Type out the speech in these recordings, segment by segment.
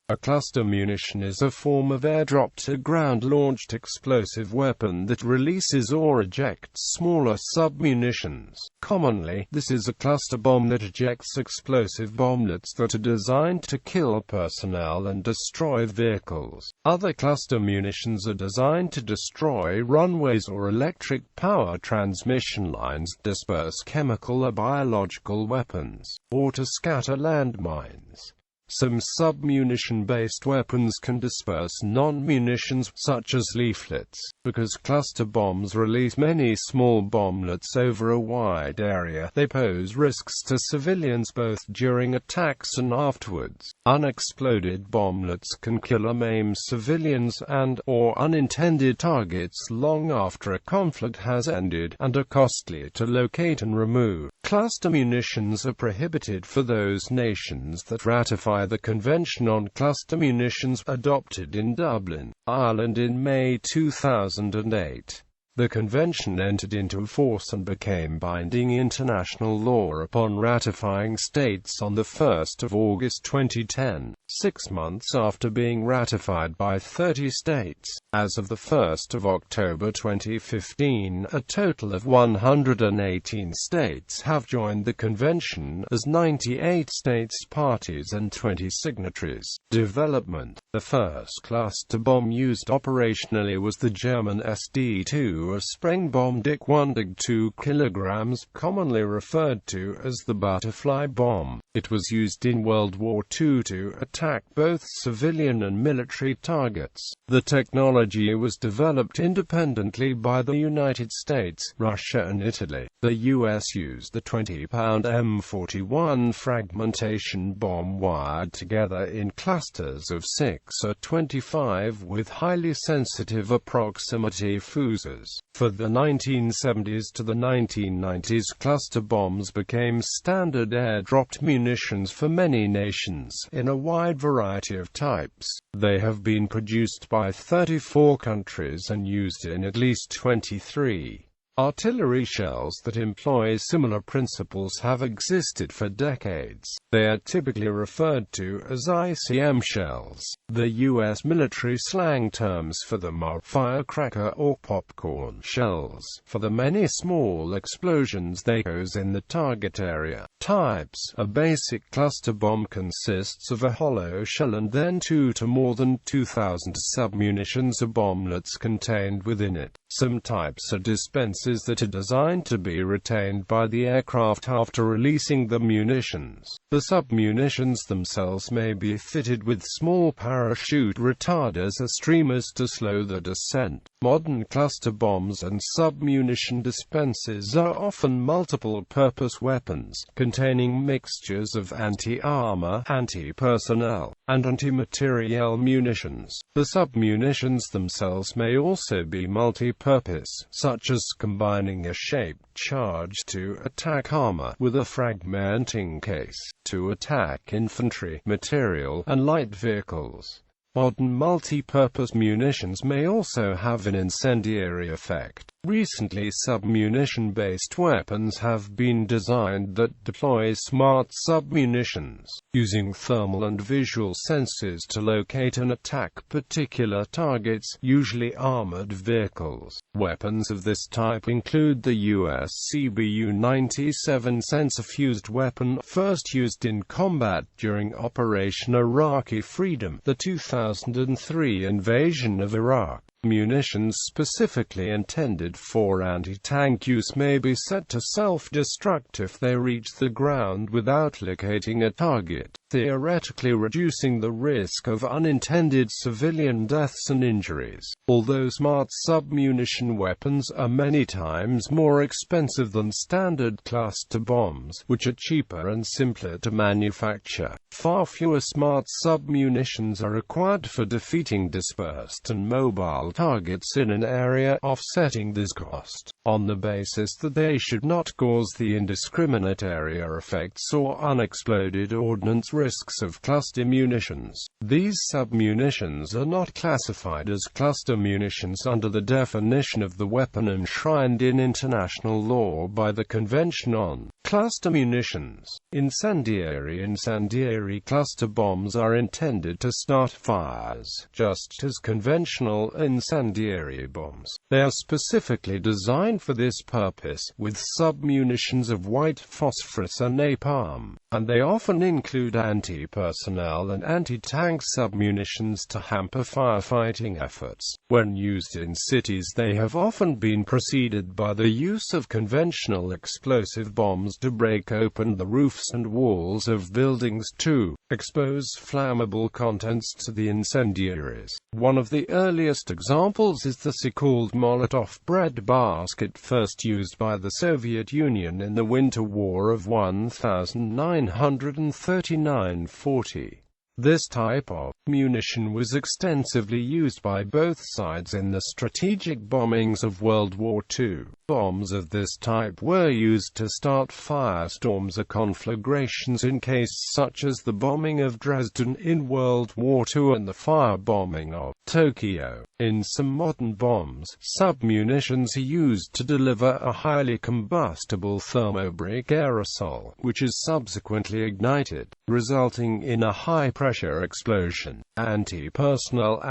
A cluster munition is a form of airdropped or ground-launched explosive weapon that releases or ejects smaller submunitions. Commonly, this is a cluster bomb that ejects explosive bomblets that are designed to kill personnel and destroy vehicles. Other cluster munitions are designed to destroy runways or electric power transmission lines, disperse chemical or biological weapons, or to scatter landmines. Some submunition-based weapons can disperse non-munitions, such as leaflets. Because cluster bombs release many small bomblets over a wide area, they pose risks to civilians both during attacks and afterwards. Unexploded bomblets can kill or maim civilians and/or unintended targets long after a conflict has ended, and are costly to locate and remove. Cluster munitions are prohibited for those nations that ratify the Convention on Cluster Munitions, adopted in Dublin, Ireland in May 2008. The convention entered into force and became binding international law upon ratifying states on 1 August 2010, 6 months after being ratified by 30 states. As of 1 October 2015, a total of 118 states have joined the convention, as 98 states parties and 20 signatories. Development. The first cluster bomb used operationally was the German SD-2, a Sprengbomb Dick 1 Dig 2 kilograms, commonly referred to as the butterfly bomb. It was used in World War II to attack both civilian and military targets. The technology was developed independently by the United States, Russia and Italy. The US used the 20-pound M41 fragmentation bomb wired together in clusters of 6 or 25 with highly sensitive approximity fuses. For the 1970s to the 1990s, cluster bombs became standard air-dropped munitions for many nations, in a wide variety of types. They have been produced by 34 countries and used in at least 23. Artillery shells that employ similar principles have existed for decades. They are typically referred to as ICM shells. The U.S. military slang terms for them are firecracker or popcorn shells, for the many small explosions they cause in the target area. Types. A basic cluster bomb consists of a hollow shell and then 2 to more than 2,000 submunitions or bomblets contained within it. Some types are dispensers that are designed to be retained by the aircraft after releasing the munitions. The submunitions themselves may be fitted with small parachute retarders or streamers to slow the descent. Modern cluster bombs and submunition dispensers are often multiple-purpose weapons, containing mixtures of anti-armor, anti-personnel, and anti-materiel munitions. The submunitions themselves may also be multi-purpose, such as combining a shaped charge to attack armor with a fragmenting case to attack infantry, material, and light vehicles. Modern multi-purpose munitions may also have an incendiary effect. Recently, submunition-based weapons have been designed that deploy smart submunitions, using thermal and visual sensors to locate and attack particular targets, usually armored vehicles. Weapons of this type include the US CBU-97 sensor-fused weapon, first used in combat during Operation Iraqi Freedom, the 2003 invasion of Iraq. Munitions specifically intended for anti-tank use may be set to self-destruct if they reach the ground without locating a target, theoretically reducing the risk of unintended civilian deaths and injuries. Although smart submunition weapons are many times more expensive than standard cluster bombs, which are cheaper and simpler to manufacture, far fewer smart submunitions are required for defeating dispersed and mobile targets in an area, offsetting this cost, on the basis that they should not cause the indiscriminate area effects or unexploded ordnance risks of cluster munitions. These submunitions are not classified as cluster munitions under the definition of the weapon enshrined in international law by the Convention on Cluster munitions. Incendiary cluster bombs are intended to start fires, just as conventional incendiary bombs. They are specifically designed for this purpose, with submunitions of white phosphorus and napalm, and they often include anti-personnel and anti-tank submunitions to hamper firefighting efforts. When used in cities, they have often been preceded by the use of conventional explosive bombs to break open the roofs and walls of buildings to expose flammable contents to the incendiaries. One of the earliest examples is the so-called Molotov breadbasket, first used by the Soviet Union in the Winter War of 1939–40. This type of munition was extensively used by both sides in the strategic bombings of World War II. Bombs of this type were used to start firestorms or conflagrations in cases such as the bombing of Dresden in World War II and the firebombing of Tokyo. In some modern bombs, submunitions are used to deliver a highly combustible thermobaric aerosol, which is subsequently ignited, resulting in a high-pressure explosion. Anti-personnel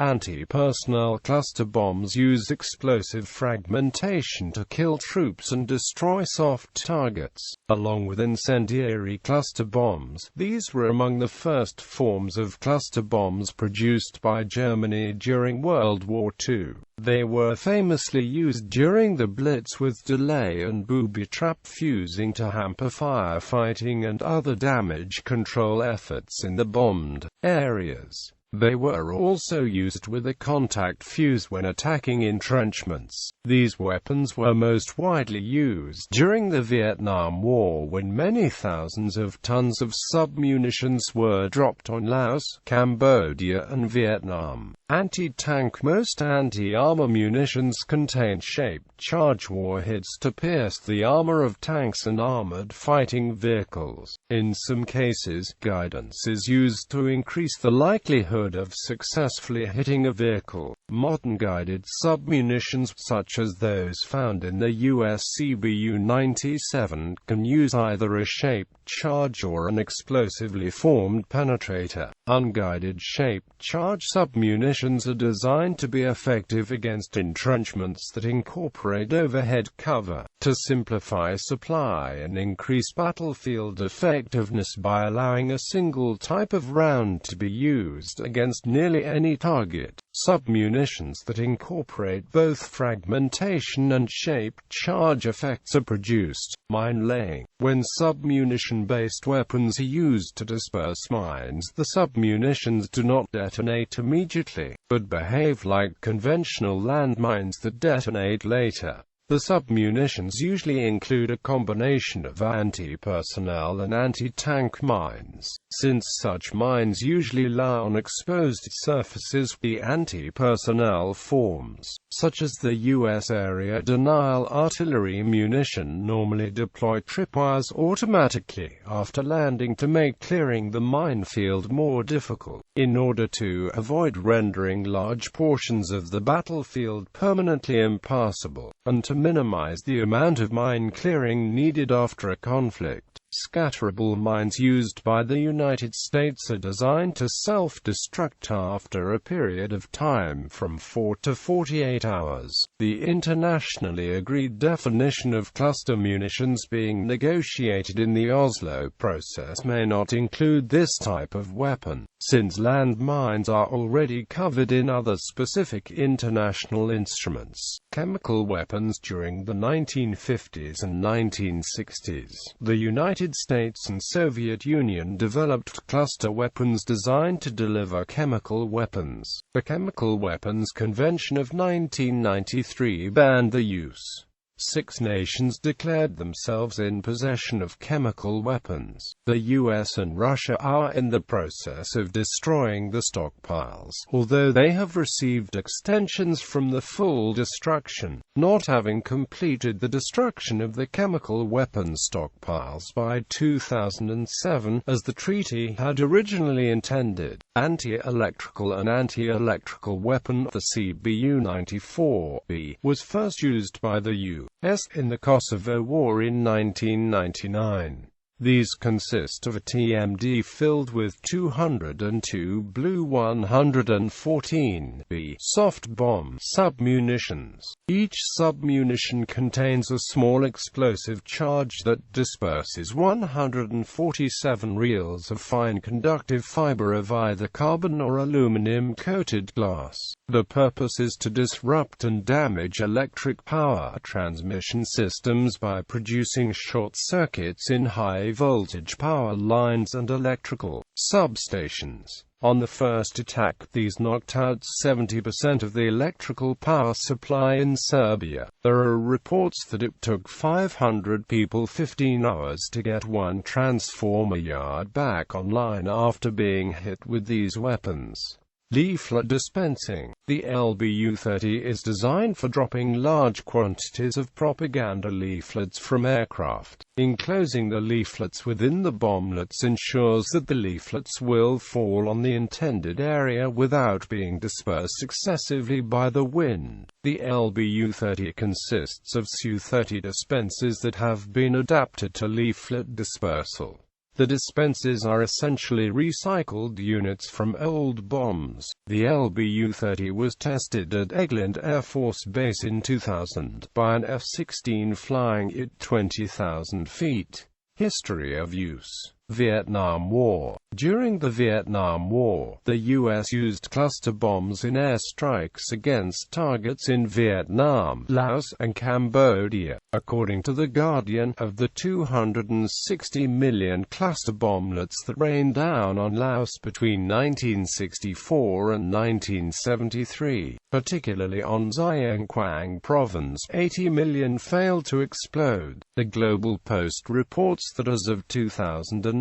cluster bombs use explosive fragmentation to kill troops and destroy soft targets. Along with incendiary cluster bombs, these were among the first forms of cluster bombs produced by Germany during World War II. They were famously used during the Blitz, with delay and booby-trap fusing to hamper firefighting and other damage control efforts in the bombed areas. They were also used with a contact fuse when attacking entrenchments. These weapons were most widely used during the Vietnam War, when many thousands of tons of submunitions were dropped on Laos, Cambodia and Vietnam. Anti-tank. Most anti-armor munitions contain shaped charge warheads to pierce the armor of tanks and armored fighting vehicles. In some cases, guidance is used to increase the likelihood of successfully hitting a vehicle. Modern guided submunitions, such as those found in the US CBU-97, can use either a shaped charge or an explosively formed penetrator. Unguided shaped charge submunitions are designed to be effective against entrenchments that incorporate overhead cover. To simplify supply and increase battlefield effectiveness by allowing a single type of round to be used against nearly any target, submunitions that incorporate both fragmentation and shaped charge effects are produced. Mine laying. When submunition-based weapons are used to disperse mines, the submunitions do not detonate immediately, but behave like conventional landmines that detonate later. The submunitions usually include a combination of anti-personnel and anti-tank mines. Since such mines usually lie on exposed surfaces, the anti-personnel forms, such as the U.S. area denial artillery munition, normally deploy tripwires automatically after landing to make clearing the minefield more difficult. In order to avoid rendering large portions of the battlefield permanently impassable, and to minimize the amount of mine clearing needed after a conflict, scatterable mines used by the United States are designed to self-destruct after a period of time from 4 to 48 hours. The internationally agreed definition of cluster munitions being negotiated in the Oslo process may not include this type of weapon, since landmines are already covered in other specific international instruments. Chemical weapons. During the 1950s and 1960s, the United States and Soviet Union developed cluster weapons designed to deliver chemical weapons. The Chemical Weapons Convention of 1993 banned the use. 6 nations declared themselves in possession of chemical weapons. The US and Russia are in the process of destroying the stockpiles, although they have received extensions from the full destruction, not having completed the destruction of the chemical weapons stockpiles by 2007, as the treaty had originally intended. Anti-electrical and anti-electrical weapon. The CBU-94B was first used by the U. in the Kosovo War in 1999. These consist of a TMD filled with 202 Blue 114 B soft bomb submunitions. Each submunition contains a small explosive charge that disperses 147 reels of fine conductive fiber of either carbon or aluminum-coated glass. The purpose is to disrupt and damage electric power transmission systems by producing short circuits in high-voltage power lines and electrical substations. On the first attack, these knocked out 70% of the electrical power supply in Serbia. There are reports that it took 500 people 15 hours to get one transformer yard back online after being hit with these weapons. Leaflet dispensing. The LBU-30 is designed for dropping large quantities of propaganda leaflets from aircraft. Enclosing the leaflets within the bomblets ensures that the leaflets will fall on the intended area without being dispersed excessively by the wind. The LBU-30 consists of Su-30 dispensers that have been adapted to leaflet dispersal. The dispensers are essentially recycled units from old bombs. The LBU-30 was tested at Eglin Air Force Base in 2000 by an F-16 flying at 20,000 feet. History of use. Vietnam War. During the Vietnam War, the U.S. used cluster bombs in airstrikes against targets in Vietnam, Laos, and Cambodia. According to The Guardian, of the 260 million cluster bomblets that rained down on Laos between 1964 and 1973, particularly on Giang Quang Province, 80 million failed to explode. The Global Post reports that as of 2009,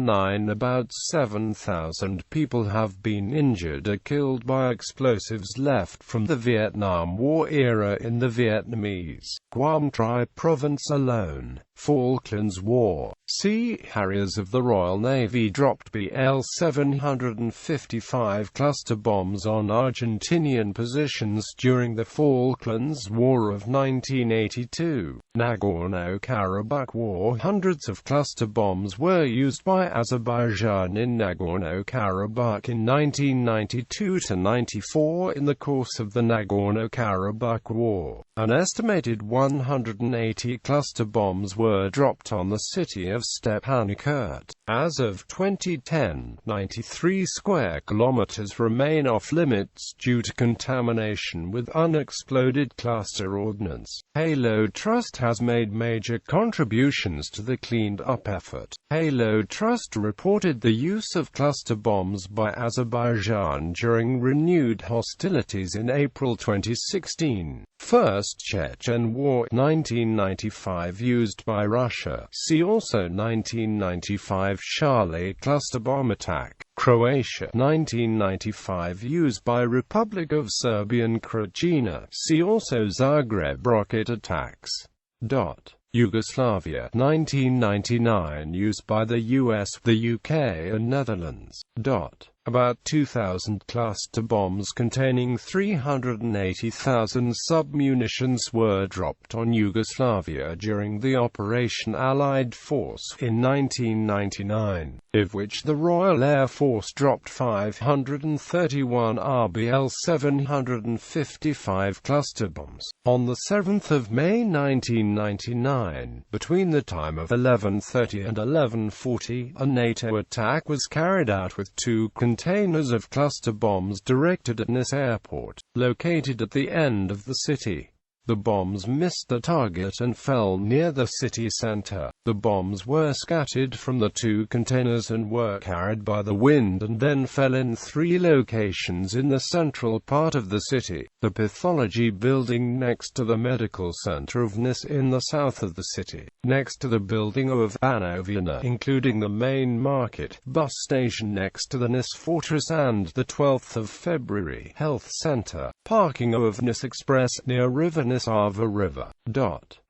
about 7,000 people have been injured or killed by explosives left from the Vietnam War era in the Vietnamese Quang Tri province alone. Falklands War. Sea Harriers of the Royal Navy dropped BL-755 cluster bombs on Argentinian positions during the Falklands War of 1982. Nagorno-Karabakh War. Hundreds of cluster bombs were used by Azerbaijan in Nagorno-Karabakh in 1992–94 in the course of the Nagorno-Karabakh War. An estimated 180 cluster bombs were dropped on the city of Stepanakert. As of 2010, 93 square kilometers remain off-limits due to contamination with unexploded cluster ordnance. Halo Trust has made major contributions to the cleaned-up effort. Halo Trust reported the use of cluster bombs by Azerbaijan during renewed hostilities in April 2016. First Chechen War 1995 used by Russia. See also 1995 Charlie cluster bomb attack. Croatia 1995 used by Republic of Serbian Krajina. See also Zagreb rocket attacks. Yugoslavia 1999 used by the US, the UK and Netherlands. About 2,000 cluster bombs containing 380,000 submunitions were dropped on Yugoslavia during the Operation Allied Force in 1999, of which the Royal Air Force dropped 531 RBL-755 cluster bombs. On the 7th of May 1999, between the time of 11:30 and 11:40, a NATO attack was carried out with 2 containers of cluster bombs directed at Nis Airport, located at the end of the city. The bombs missed the target and fell near the city center. The bombs were scattered from the 2 containers and were carried by the wind and then fell in 3 locations in the central part of the city. The pathology building next to the medical center of Nis in the south of the city. Next to the building of Banovina, including the main market, bus station next to the Nis Fortress and the 12th of February Health Center. Parking of Nis Express near River Nis Ava River.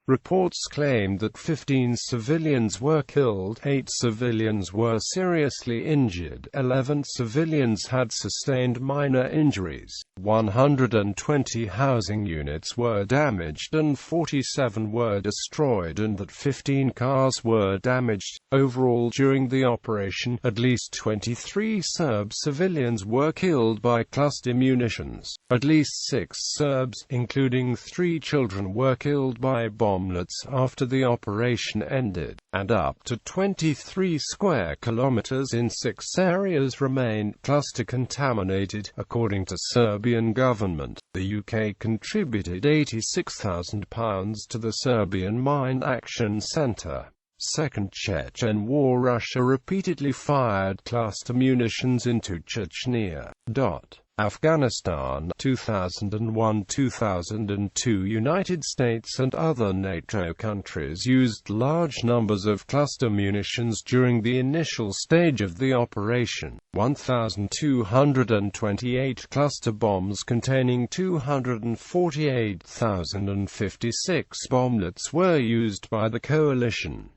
Reports claimed that 15 civilians were killed, 8 civilians were seriously injured, 11 civilians had sustained minor injuries, 120 housing units were damaged and 47 were destroyed, and that 15 cars were damaged. Overall, during the operation, at least 23 Serb civilians were killed by cluster munitions. At least 6 Serbs, including 3 children, were killed by bomblets after the operation ended, and up to 23 square kilometers in 6 areas remained cluster-contaminated. According to Serbian government, the UK contributed £86,000 to the Serbian Mine Action Centre. Second Chechen War. Russia repeatedly fired cluster munitions into Chechnya. Afghanistan, 2001–2002. United States and other NATO countries used large numbers of cluster munitions during the initial stage of the operation. 1,228 cluster bombs containing 248,056 bomblets were used by the coalition.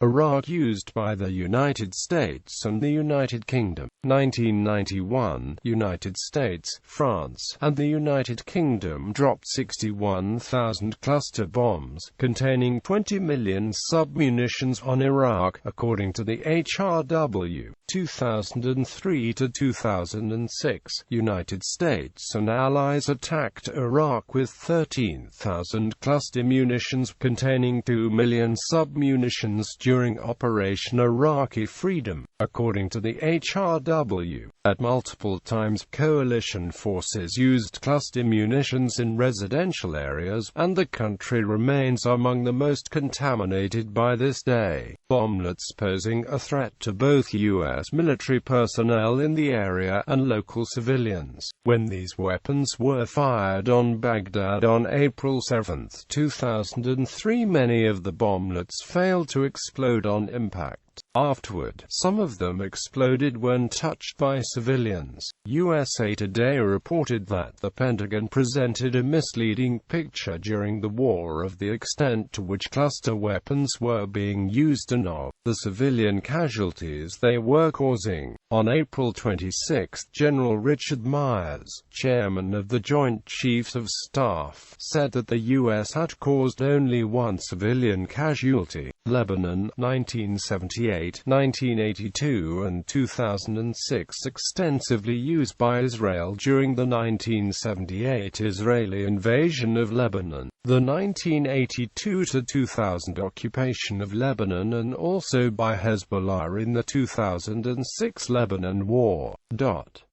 Iraq used by the United States and the United Kingdom. 1991, United States, France, and the United Kingdom dropped 61,000 cluster bombs, containing 20 million submunitions on Iraq, according to the HRW. 2003–2006, United States and allies attacked Iraq with 13,000 cluster munitions containing 2 million submunitions during Operation Iraqi Freedom, according to the HRW. At multiple times, coalition forces used cluster munitions in residential areas, and the country remains among the most contaminated by this day. Bomblets posing a threat to both U.S. military personnel in the area and local civilians. When these weapons were fired on Baghdad on April 7, 2003, many of the bomblets failed to explode on impact. Afterward, some of them exploded when touched by civilians. USA Today reported that the Pentagon presented a misleading picture during the war of the extent to which cluster weapons were being used and of the civilian casualties they were causing. On April 26, General Richard Myers, chairman of the Joint Chiefs of Staff, said that the U.S. had caused only one civilian casualty. Lebanon, 1978, 1982 and 2006. Extensively used by Israel during the 1978 Israeli invasion of Lebanon, the 1982–2000 occupation of Lebanon, and also by Hezbollah in the 2006 Lebanon War.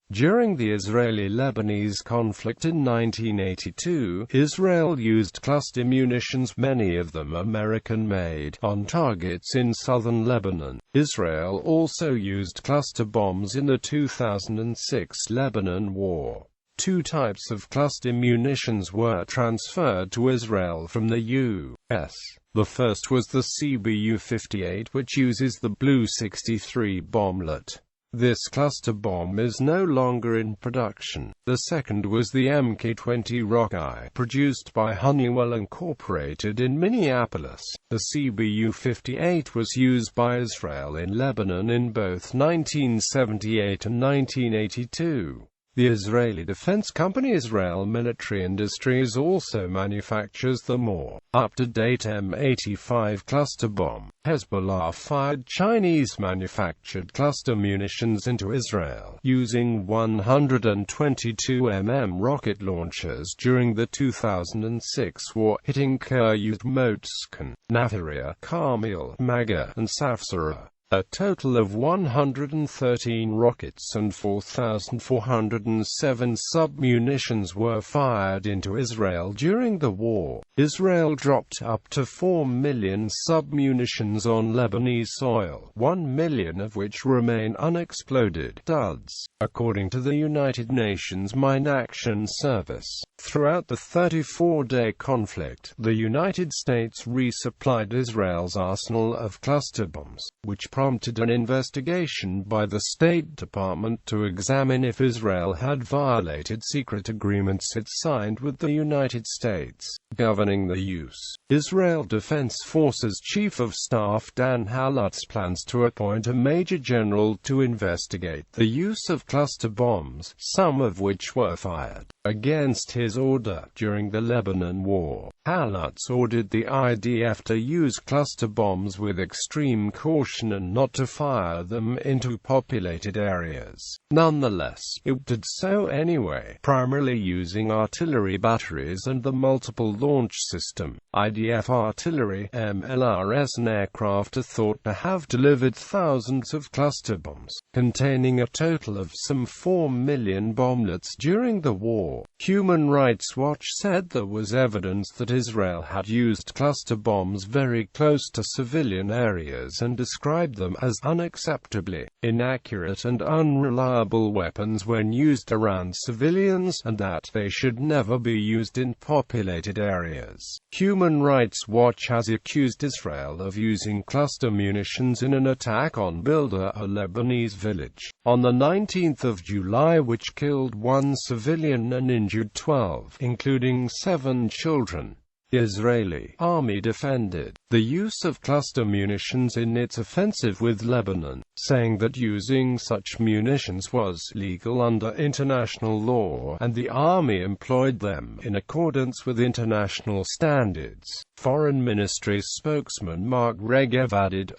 During the Israeli-Lebanese conflict in 1982, Israel used cluster munitions, many of them American-made, on targets in southern Lebanon. Israel also used cluster bombs in the 2006 Lebanon War. Two types of cluster munitions were transferred to Israel from the U.S. The first was the CBU-58, which uses the Blue 63 bomblet. This cluster bomb is no longer in production. The second was the Mk-20 Rockeye, produced by Honeywell Incorporated in Minneapolis. The CBU-58 was used by Israel in Lebanon in both 1978 and 1982. The Israeli defense company Israel Military Industries also manufactures the more up-to-date M85 cluster bomb. Hezbollah fired Chinese-manufactured cluster munitions into Israel, using 122 mm rocket launchers during the 2006 war, hitting Kiryat Motskin, Navaria, Carmel, Maga, and Safsara. A total of 113 rockets and 4,407 submunitions were fired into Israel during the war. Israel dropped up to 4 million submunitions on Lebanese soil, 1 million of which remain unexploded duds, according to the United Nations Mine Action Service. Throughout the 34-day conflict, the United States resupplied Israel's arsenal of cluster bombs. which prompted an investigation by the State Department to examine if Israel had violated secret agreements it signed with the United States, governing the use. Israel Defense Forces Chief of Staff Dan Halutz plans to appoint a Major General to investigate the use of cluster bombs, some of which were fired against his order during the Lebanon War. Halutz ordered the IDF to use cluster bombs with extreme caution and not to fire them into populated areas. Nonetheless, it did so anyway, primarily using artillery batteries and the multiple launch system. IDF artillery (MLRS) and aircraft are thought to have delivered thousands of cluster bombs, containing a total of some 4 million bomblets during the war. Human Rights Watch said there was evidence that Israel had used cluster bombs very close to civilian areas and described them as unacceptably inaccurate and unreliable weapons when used around civilians, and that they should never be used in populated areas. Human Rights Watch has accused Israel of using cluster munitions in an attack on Bilda, a Lebanese village, on the 19th of July, which killed 1 civilian and injured 12, including 7 children. The Israeli army defended the use of cluster munitions in its offensive with Lebanon, saying that using such munitions was legal under international law, and the army employed them in accordance with international standards. Foreign Ministry spokesman Mark Regev added,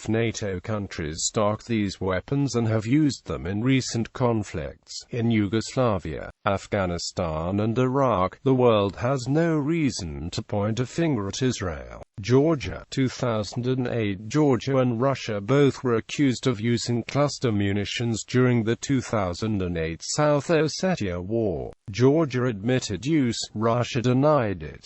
NATO countries stock these weapons and have used them in recent conflicts in Yugoslavia, Afghanistan and Iraq. The world has no reason to point a finger at Israel. Georgia, 2008. Georgia and Russia both were accused of using cluster munitions during the 2008 South Ossetia War. Georgia admitted use, Russia denied it.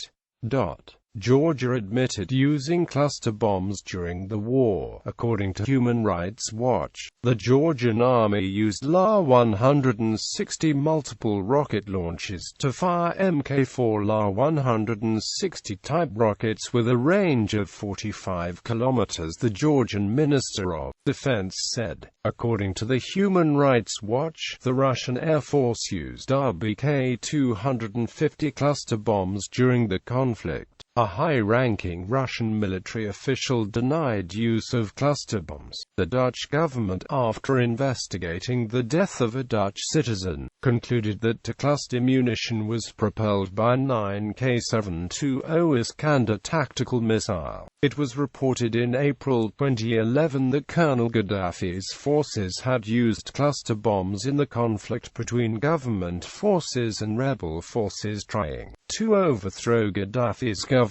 Georgia admitted using cluster bombs during the war. According to Human Rights Watch, the Georgian army used La-160 multiple rocket launches to fire Mk4 La-160 type rockets with a range of 45 kilometers, the Georgian Minister of Defense said. According to the Human Rights Watch, the Russian Air Force used RBK-250 cluster bombs during the conflict. A high-ranking Russian military official denied use of cluster bombs. The Dutch government, after investigating the death of a Dutch citizen, concluded that the cluster munition was propelled by 9K-720 Iskander tactical missile. It was reported in April 2011 that Colonel Gaddafi's forces had used cluster bombs in the conflict between government forces and rebel forces trying to overthrow Gaddafi's government.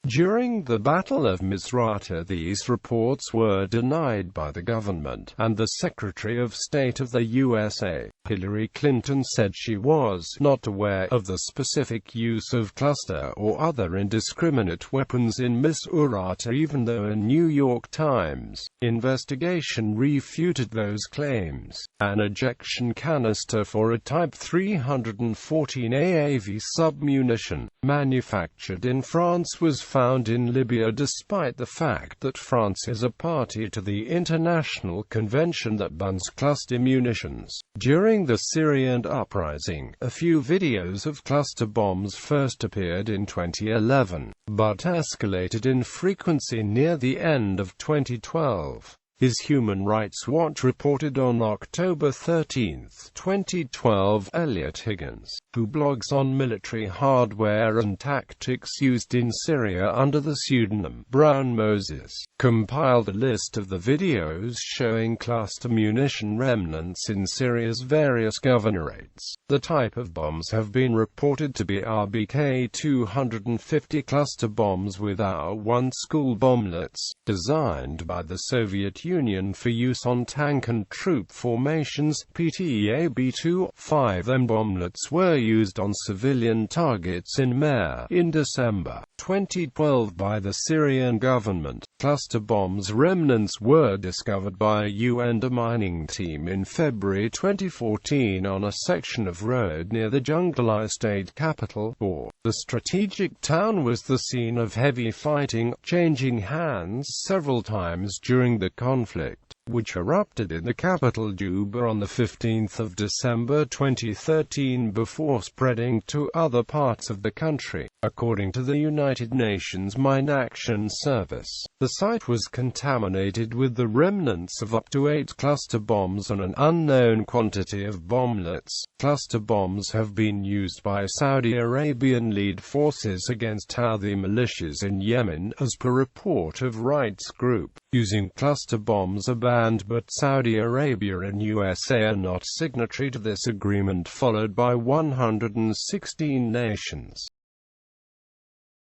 During the Battle of Misrata, these reports were denied by the government, and the Secretary of State of the USA, Hillary Clinton, said she was not aware of the specific use of cluster or other indiscriminate weapons in Misrata, even though a New York Times investigation refuted those claims. An ejection canister for a Type 314 AAV submunition, manufactured in France, was found in Libya, despite the fact that France is a party to the international convention that bans cluster munitions. During the Syrian uprising, a few videos of cluster bombs first appeared in 2011, but escalated in frequency near the end of 2012. His Human Rights Watch reported on October 13, 2012, Elliot Higgins, who blogs on military hardware and tactics used in Syria under the pseudonym Brown Moses, compiled a list of the videos showing cluster munition remnants in Syria's various governorates. The type of bombs have been reported to be RBK-250 cluster bombs with R-1 school bomblets, designed by the Soviet Union for use on tank and troop formations. PTAB-2-5M bomblets were used on civilian targets in Mer in December 2012 by the Syrian government. Cluster bombs remnants were discovered by a UN demining team in February 2014 on a section of road near the Jungle state capital, Bor. The strategic town was the scene of heavy fighting, changing hands several times during the conflict. conflict, which erupted in the capital Juba on 15 December 2013 before spreading to other parts of the country. According to the United Nations Mine Action Service, the site was contaminated with the remnants of up to 8 cluster bombs and an unknown quantity of bomblets. Cluster bombs have been used by Saudi Arabian-led forces against Houthi militias in Yemen, as per report of rights group. Using cluster bombs are banned, but Saudi Arabia and USA are not signatory to this agreement, followed by 116 nations.